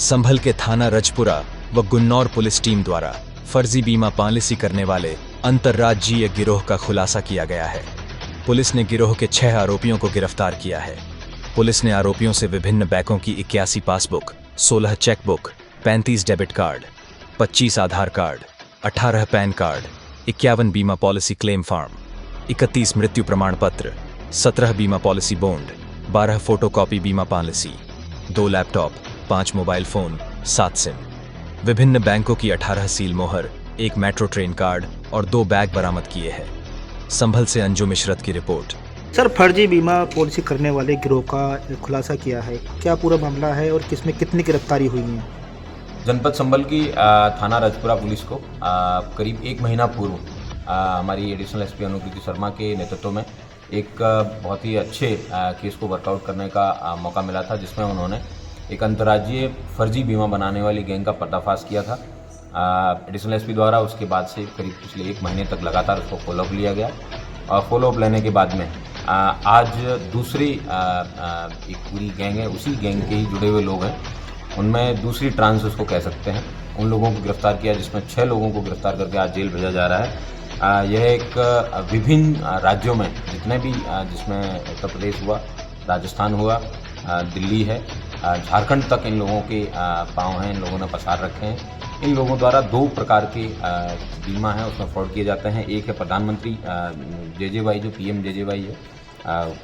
संभल के थाना रजपुरा व गुन्नौर पुलिस टीम द्वारा फर्जी बीमा पॉलिसी करने वाले अंतर्राज्यीय गिरोह का खुलासा किया गया है। पुलिस ने गिरोह के 6 आरोपियों को गिरफ्तार किया है। पुलिस ने आरोपियों से विभिन्न बैंकों की 81 पासबुक, 16 चेकबुक, 35 डेबिट कार्ड, 25 आधार कार्ड, 18 पैन कार्ड, 51 बीमा पॉलिसी क्लेम फॉर्म, 31 मृत्यु प्रमाण पत्र, 17 बीमा पॉलिसी बॉन्ड, 12 फोटोकॉपी बीमा policy, 2 laptop, 5 mobile phone, 7 SIM, विभिन्न बैंकों की 18 सील मोहर, 1 मेट्रो ट्रेन कार्ड और 2 बैग बरामद किए हैं। संभल से अंजुम इशरत की रिपोर्ट। सर, फर्जी बीमा पॉलिसी करने वाले गिरोह का खुलासा किया है, क्या पूरा मामला है और किसमें कितनी गिरफ्तारी हुई है? जनपद संभल की थाना रजपुरा पुलिस को करीब 1 महीना पूर्व हमारी एडिशनल एसपी अनुकृति शर्मा के नेतृत्व में एक बहुत ही अच्छे केस को वर्कआउट करने का मौका मिला था, जिसमें उन्होंने एक अंतर्राज्यीय फर्जी बीमा बनाने वाली गैंग का पर्दाफाश किया था। एडिशनल एसपी द्वारा उसके बाद से करीब पिछले 1 महीने तक लगातार उसको फॉलोअप लिया गया और फॉलोअप लेने के बाद में आज दूसरी एक पूरी गैंग है, उसी गैंग के ही जुड़े हुए लोग हैं, उनमें दूसरी ट्रांस उसको कह सकते हैं, उन लोगों को गिरफ्तार किया, जिसमें 6 लोगों को गिरफ्तार करके आज जेल भेजा जा रहा है। यह एक विभिन्न राज्यों में जितने भी जिसमें उत्तर प्रदेश हुआ, राजस्थान हुआ, दिल्ली है, झारखंड तक इन लोगों के पाँव हैं, इन लोगों ने पसार रखे हैं। इन लोगों द्वारा 2 प्रकार के बीमा हैं, उसमें फ्रॉड किए जाते हैं। एक है प्रधानमंत्री JJY, जो PM JJY है,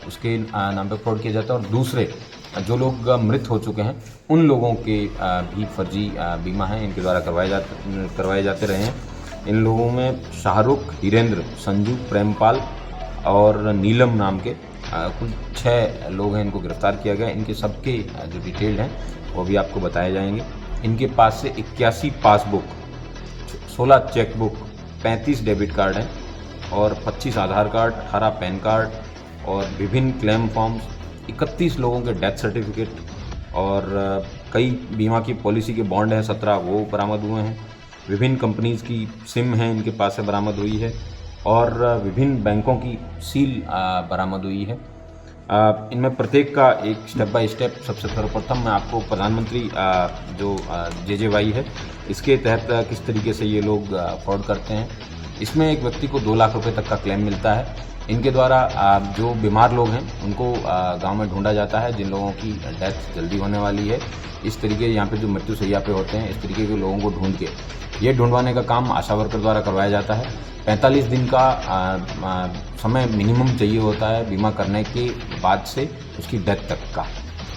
उसके नाम पर फ्रॉड किया जाता है, और दूसरे जो लोग मृत हो चुके हैं उन लोगों के भी फर्जी बीमा हैं, इनके द्वारा करवाए जाते रहे हैं। इन लोगों में शाहरुख, हीरेंद्र, संजू, प्रेमपाल और नीलम नाम के कुल 6 लोग हैं, इनको गिरफ्तार किया गया। इनके सबके जो डिटेल हैं वो भी आपको बताए जाएंगे। इनके पास से 81 पासबुक, 16 चेकबुक, 35 डेबिट कार्ड हैं और 25 आधार कार्ड, 18 पैन कार्ड और विभिन्न क्लेम फॉर्म्स, 31 लोगों के डेथ सर्टिफिकेट और कई बीमा की पॉलिसी के बॉन्ड हैं, 17 वो बरामद हुए हैं। विभिन्न कंपनीज़ की सिम हैं इनके पास से बरामद हुई है और विभिन्न बैंकों की सील बरामद हुई है। इनमें प्रत्येक का एक स्टेप बाय स्टेप, सबसे सर्वप्रथम मैं आपको प्रधानमंत्री जो JJY है, इसके तहत किस तरीके से ये लोग फ्रॉड करते हैं। इसमें एक व्यक्ति को 2 लाख रुपए तक का क्लेम मिलता है। इनके द्वारा जो बीमार लोग हैं उनको गांव में ढूंढा जाता है, जिन लोगों की डेथ जल्दी होने वाली है, इस तरीके यहाँ पे जो मृत्यु शैय्या पे होते हैं, इस तरीके के लोगों को ढूंढ के ये ढूंढवाने का काम आशा वर्कर द्वारा करवाया जाता है। 45 दिन का समय मिनिमम चाहिए होता है बीमा करने के बाद से उसकी डेथ तक का।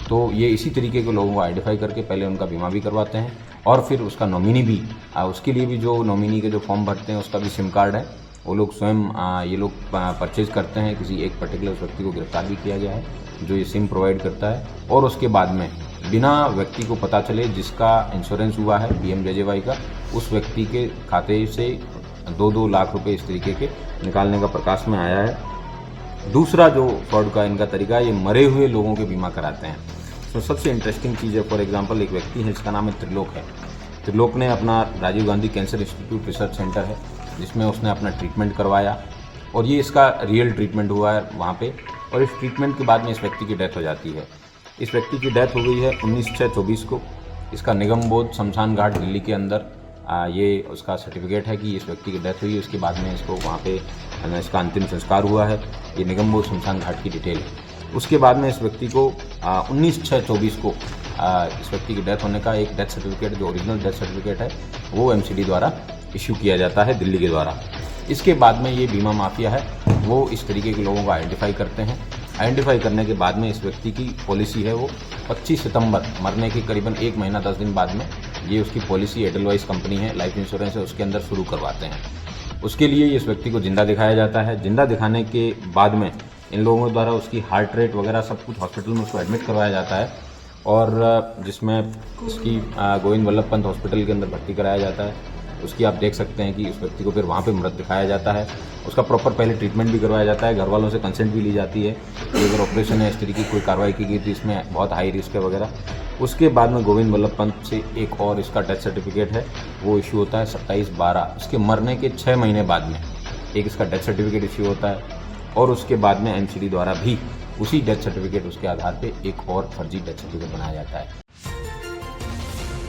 तो ये इसी तरीके के लोगों को आइडेंटिफाई करके पहले उनका बीमा भी करवाते हैं और फिर उसका नॉमिनी भी, उसके लिए भी जो नॉमिनी के जो फॉर्म भरते हैं उसका भी सिम कार्ड है, वो लोग स्वयं ये लोग परचेज करते हैं। किसी एक पर्टिकुलर व्यक्ति को गिरफ्तार भी किया गया है जो ये सिम प्रोवाइड करता है, और उसके बाद में बिना व्यक्ति को पता चले जिसका इंश्योरेंस हुआ है PM JJY का, उस व्यक्ति के खाते से 2-2 लाख रुपए इस तरीके के निकालने का प्रकाश में आया है। दूसरा जो फ्रॉड का इनका तरीका है, ये मरे हुए लोगों के बीमा कराते हैं। तो सबसे इंटरेस्टिंग चीज़ है, फॉर एग्जांपल एक व्यक्ति है जिसका नाम है त्रिलोक है। त्रिलोक ने अपना Rajiv Gandhi cancer institute research centre है जिसमें उसने अपना ट्रीटमेंट करवाया और ये इसका रियल ट्रीटमेंट हुआ है वहाँ पे, और इस ट्रीटमेंट के बाद में इस व्यक्ति की डेथ हो जाती है। इस व्यक्ति की डेथ हो गई है 19/6/24 को। इसका निगम बोध शमशान घाट दिल्ली के अंदर ये उसका सर्टिफिकेट है कि इस व्यक्ति की डेथ हुई है। उसके बाद में इसको वहाँ पे इसका अंतिम संस्कार हुआ है, ये निगम बोध शमशान घाट की डिटेल है। उसके बाद में इस व्यक्ति को 19/6/24 को इस व्यक्ति की डेथ होने का एक डेथ सर्टिफिकेट, जो ओरिजिनल डेथ सर्टिफिकेट है, वो MCD द्वारा इशू किया जाता है दिल्ली के द्वारा। इसके बाद में ये बीमा माफिया है, वो इस तरीके के लोगों को आइडेंटिफाई करते हैं। आइडेंटिफाई करने के बाद में इस व्यक्ति की पॉलिसी है वो 25 सितंबर, मरने के करीबन 1 महीना 10 दिन बाद में ये उसकी पॉलिसी एडलवाइस कंपनी है, लाइफ इंश्योरेंस है, उसके अंदर शुरू करवाते हैं। उसके लिए इस व्यक्ति को जिंदा दिखाया जाता है। जिंदा दिखाने के बाद में इन लोगों द्वारा उसकी हार्ट रेट वगैरह सब कुछ हॉस्पिटल में उसको एडमिट करवाया जाता है, और जिसमें इसकी गोविंद वल्लभ पंत हॉस्पिटल के अंदर भर्ती कराया जाता है। उसकी आप देख सकते हैं कि उस व्यक्ति को फिर वहाँ पे मृत दिखाया जाता है। उसका प्रॉपर पहले ट्रीटमेंट भी करवाया जाता है, घर वालों से कंसेंट भी ली जाती है कि अगर ऑपरेशन है, इस तरीके की कोई कार्रवाई की गई तो इसमें बहुत हाई रिस्क है वगैरह। उसके बाद में गोविंद वल्लभ पंत से एक और इसका डेथ सर्टिफिकेट है, वो इशू होता है 27/12, इसके मरने के 6 महीने बाद में एक इसका डेथ सर्टिफिकेट इशू होता है, और उसके बाद में MCD द्वारा भी उसी डेथ सर्टिफिकेट उसके आधार पे एक और फर्जी डेथ सर्टिफिकेट बनाया जाता है।